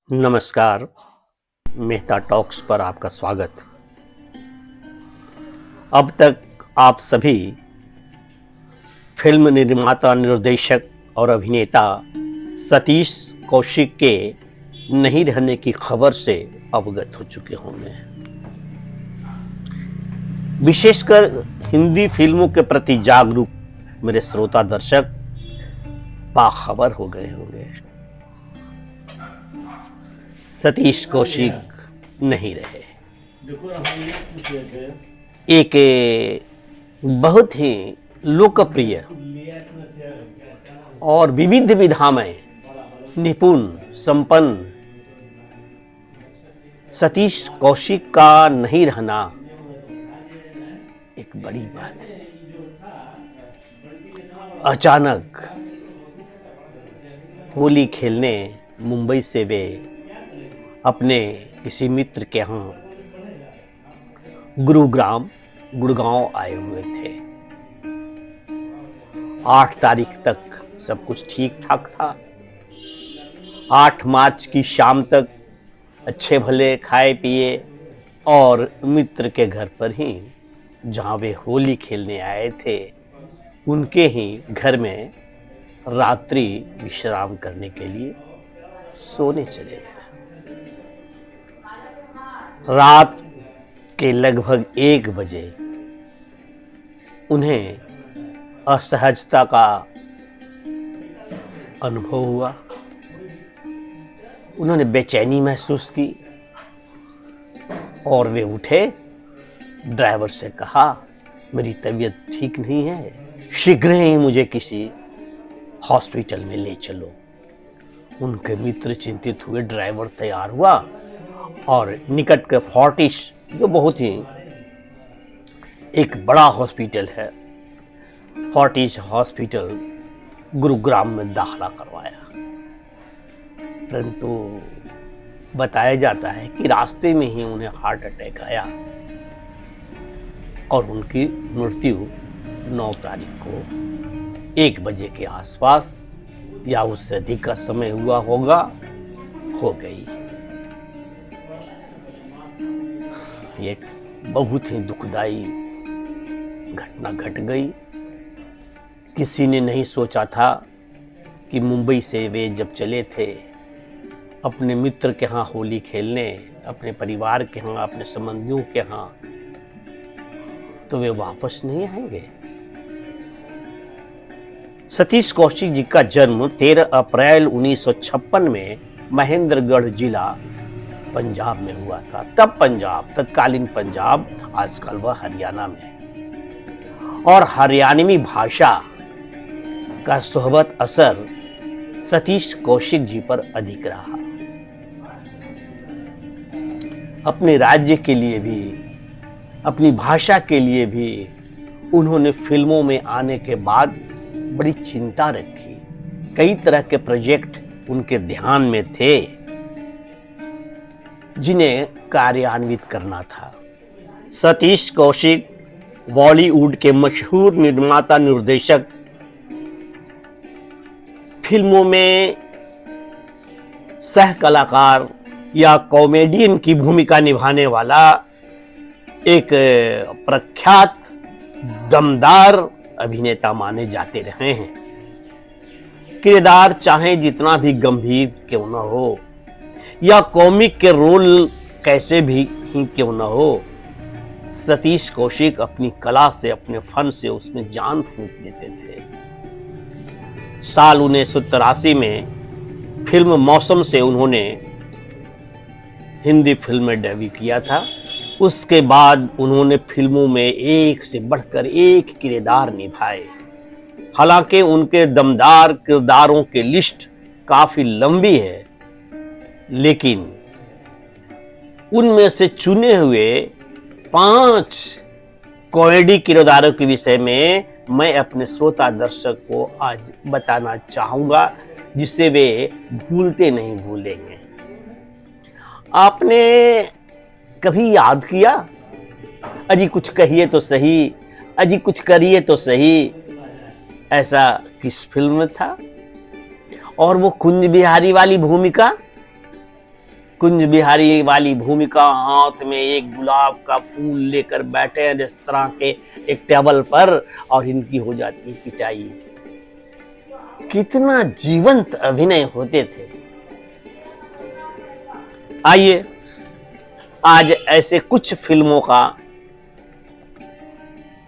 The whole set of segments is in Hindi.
नमस्कार। मेहता टॉक्स पर आपका स्वागत। अब तक आप सभी फिल्म निर्माता, निर्देशक और अभिनेता सतीश कौशिक के नहीं रहने की खबर से अवगत हो चुके होंगे। विशेषकर हिंदी फिल्मों के प्रति जागरूक मेरे श्रोता दर्शक बाखबर हो गए होंगे। सतीश कौशिक नहीं रहे। एक बहुत ही लोकप्रिय और विविध विधा में निपुण संपन्न सतीश कौशिक का नहीं रहना एक बड़ी बात है। अचानक होली खेलने मुंबई से वे अपने किसी मित्र के यहाँ गुड़गांव आए हुए थे। 8 तारीख तक सब कुछ ठीक ठाक था। 8 मार्च की शाम तक अच्छे भले खाए पिए और मित्र के घर पर ही, जहाँ वे होली खेलने आए थे, उनके ही घर में रात्रि विश्राम करने के लिए सोने चले गए। रात के लगभग 1 बजे उन्हें असहजता का अनुभव हुआ। उन्होंने बेचैनी महसूस की और वे उठे। ड्राइवर से कहा, मेरी तबीयत ठीक नहीं है, शीघ्र ही मुझे किसी हॉस्पिटल में ले चलो। उनके मित्र चिंतित हुए। ड्राइवर तैयार हुआ और निकट के फोर्टिस, जो बहुत ही एक बड़ा हॉस्पिटल है, फोर्टिस हॉस्पिटल गुरुग्राम में दाखिला करवाया। परंतु बताया जाता है कि रास्ते में ही उन्हें हार्ट अटैक आया और उनकी मृत्यु 9 तारीख को 1 बजे के आसपास या उससे अधिक का समय हुआ होगा, हो गई। एक बहुत ही दुखदाई घटना घट गई। किसी ने नहीं सोचा था कि मुंबई से वे जब चले थे अपने मित्र के यहाँ होली खेलने, अपने परिवार के यहाँ, अपने संबंधियों के यहाँ, तो वे वापस नहीं आएंगे। सतीश कौशिक जी का जन्म 13 अप्रैल 1956 में महेंद्रगढ़ जिला पंजाब में हुआ था। तब पंजाब, तत्कालीन पंजाब, आजकल वह हरियाणा में, और हरियाणवी भाषा का सोहबत असर सतीश कौशिक जी पर अधिक रहा। अपने राज्य के लिए भी, अपनी भाषा के लिए भी उन्होंने फिल्मों में आने के बाद बड़ी चिंता रखी। कई तरह के प्रोजेक्ट उनके ध्यान में थे जिन्हें कार्यान्वित करना था। सतीश कौशिक बॉलीवुड के मशहूर निर्माता, निर्देशक, फिल्मों में सह कलाकार या कॉमेडियन की भूमिका निभाने वाला एक प्रख्यात दमदार अभिनेता माने जाते रहे हैं। किरदार चाहे जितना भी गंभीर क्यों न हो या कॉमिक के रोल कैसे भी ही क्यों न हो, सतीश कौशिक अपनी कला से, अपने फन से उसमें जान फूंक देते थे। साल 1983 में फिल्म मौसम से उन्होंने हिंदी फिल्म में डेब्यू किया था। उसके बाद उन्होंने फिल्मों में एक से बढ़कर एक किरदार निभाए। हालांकि उनके दमदार किरदारों की लिस्ट काफी लंबी है, लेकिन उनमें से चुने हुए 5 कॉमेडी किरदारों के विषय में मैं अपने श्रोता दर्शक को आज बताना चाहूंगा, जिससे वे भूलते नहीं भूलेंगे। आपने कभी याद किया, अजी कुछ कहिए तो सही, अजी कुछ करिए तो सही, ऐसा किस फिल्म में था? और वो कुंज बिहारी वाली भूमिका कुंज बिहारी वाली भूमिका हाथ में एक गुलाब का फूल लेकर बैठे हैं रेस्तरां के एक टेबल पर और इनकी हो जाती है पिटाई। कितना जीवंत अभिनय होते थे। आइए आज ऐसे कुछ फिल्मों का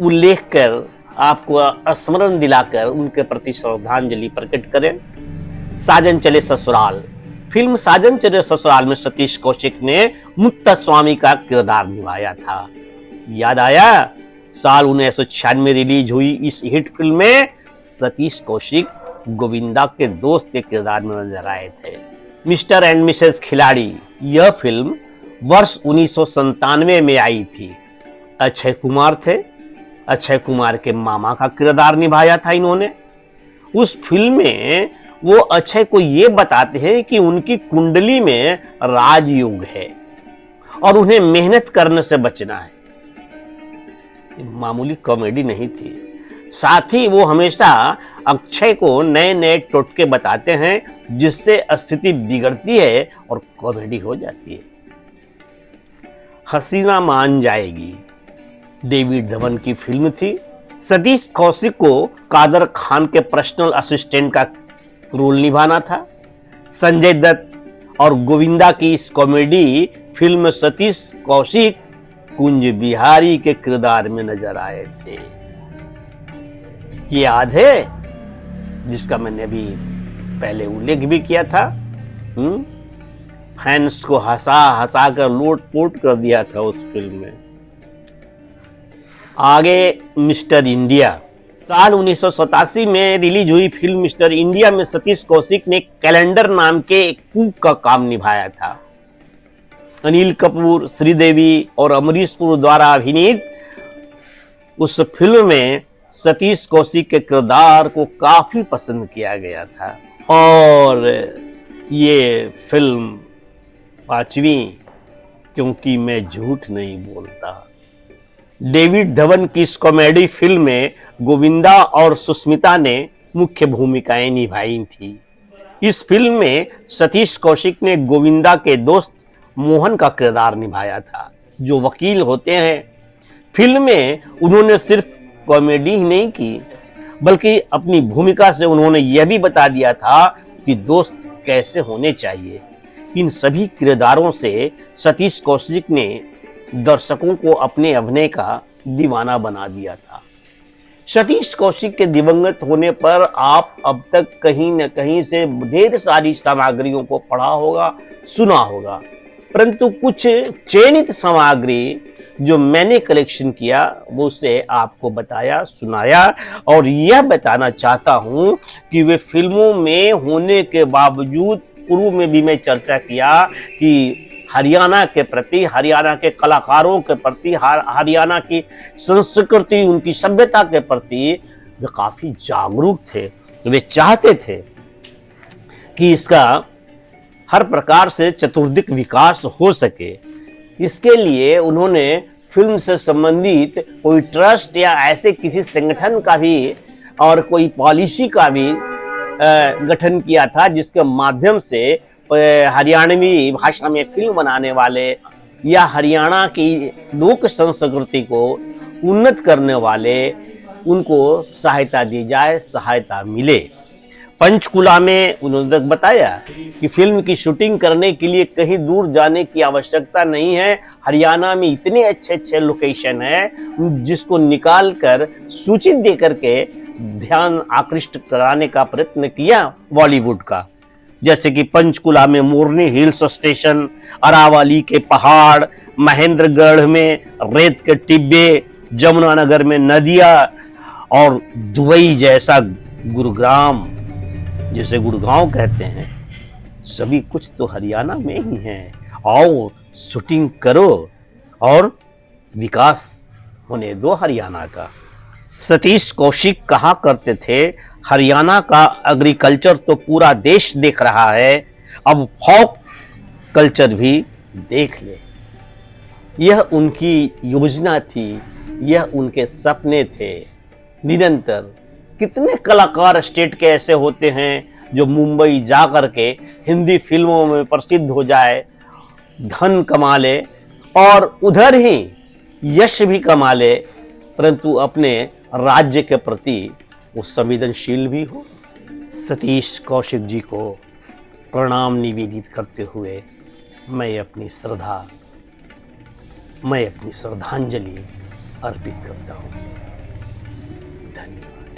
उल्लेख कर आपको स्मरण दिलाकर उनके प्रति श्रद्धांजलि प्रकट करें। साजन चले ससुराल। फिल्म साजन चले ससुराल में सतीश कौशिक ने मुत्तस्वामी का किरदार निभाया था। याद आया? साल 1996 में रिलीज हुई इस हिट फिल्म में सतीश कौशिक गोविंदा के दोस्त के किरदार में नजर आए थे। मिस्टर एंड मिसेस खिलाड़ी यह फिल्म वर्ष 1997 में आई थी। अक्षय कुमार थे। अक्षय कुमार के मामा का किरदार निभाया था इन्होंने। उस फिल्म में वो अक्षय को ये बताते हैं कि उनकी कुंडली में राजयोग है और उन्हें मेहनत करने से बचना है। मामूली कॉमेडी नहीं थी। साथ ही वो हमेशा अक्षय को नए नए टोटके बताते हैं जिससे स्थिति बिगड़ती है और कॉमेडी हो जाती है। हसीना मान जाएगी डेविड धवन की फिल्म थी। सतीश कौशिक को कादर खान के पर्सनल असिस्टेंट का रोल निभाना था। संजय दत्त और गोविंदा की इस कॉमेडी फिल्म में सतीश कौशिक कुंज बिहारी के किरदार में नजर आए थे। ये याद है? जिसका मैंने अभी पहले उल्लेख भी किया था। फैंस को हंसा हंसा कर लोट पोट कर दिया था उस फिल्म में। आगे मिस्टर इंडिया। साल 1987 में रिलीज हुई फिल्म मिस्टर इंडिया में सतीश कौशिक ने कैलेंडर नाम के एक कुक का काम निभाया था। अनिल कपूर, श्रीदेवी और अमरीश पुरी द्वारा अभिनीत उस फिल्म में सतीश कौशिक के किरदार को काफी पसंद किया गया था। और ये फिल्म पांचवी क्योंकि मैं झूठ नहीं बोलता। डेविड धवन की इस कॉमेडी फिल्म में गोविंदा और सुष्मिता ने मुख्य भूमिकाएं निभाई थी। इस फिल्म में सतीश कौशिक ने गोविंदा के दोस्त मोहन का किरदार निभाया था जो वकील होते हैं। फिल्म में उन्होंने सिर्फ कॉमेडी ही नहीं की बल्कि अपनी भूमिका से उन्होंने यह भी बता दिया था कि दोस्त कैसे होने चाहिए। इन सभी किरदारों से सतीश कौशिक ने दर्शकों को अपने अभिनय का दीवाना बना दिया था। सतीश कौशिक के दिवंगत होने पर आप अब तक कहीं न कहीं से ढेर सारी सामग्रियों को पढ़ा होगा, सुना होगा, परंतु कुछ चयनित सामग्री जो मैंने कलेक्शन किया वो उसे आपको बताया, सुनाया और यह बताना चाहता हूं कि वे फिल्मों में होने के बावजूद पूर्व में भी मैं चर्चा किया कि हरियाणा के प्रति, हरियाणा के कलाकारों के प्रति, हरियाणा की संस्कृति, उनकी सभ्यता के प्रति वे काफी जागरूक थे। वे चाहते थे कि इसका हर प्रकार से चतुर्दिक विकास हो सके। इसके लिए उन्होंने फिल्म से संबंधित कोई ट्रस्ट या ऐसे किसी संगठन का भी और कोई पॉलिसी का भी गठन किया था जिसके माध्यम से हरियाणवी भाषा में फिल्म बनाने वाले या हरियाणा की लोक संस्कृति को उन्नत करने वाले उनको सहायता दी जाए, सहायता मिले। पंचकुला में उन्होंने बताया कि फिल्म की शूटिंग करने के लिए कहीं दूर जाने की आवश्यकता नहीं है। हरियाणा में इतने अच्छे अच्छे लोकेशन है जिसको निकाल कर सूचित दे करके ध्यान आकृष्ट कराने का प्रयत्न किया बॉलीवुड का। जैसे कि पंचकुला में मोरनी हिल्स स्टेशन, अरावली के पहाड़, महेंद्रगढ़ में रेत के टिब्बे, जमुनानगर में नदियां और दुबई जैसा गुरुग्राम जिसे गुड़गांव कहते हैं, सभी कुछ तो हरियाणा में ही है। आओ शूटिंग करो और विकास होने दो हरियाणा का। सतीश कौशिक कहा करते थे, हरियाणा का एग्रीकल्चर तो पूरा देश देख रहा है, अब फोक कल्चर भी देख ले। यह उनकी योजना थी, यह उनके सपने थे। निरंतर कितने कलाकार स्टेट के ऐसे होते हैं जो मुंबई जा कर के हिंदी फिल्मों में प्रसिद्ध हो जाए धन कमा ले और उधर ही यश भी कमा ले, परंतु अपने राज्य के प्रति वो संवेदनशील भी हो। सतीश कौशिक जी को प्रणाम निवेदित करते हुए मैं अपनी श्रद्धांजलि अर्पित करता हूँ। धन्यवाद।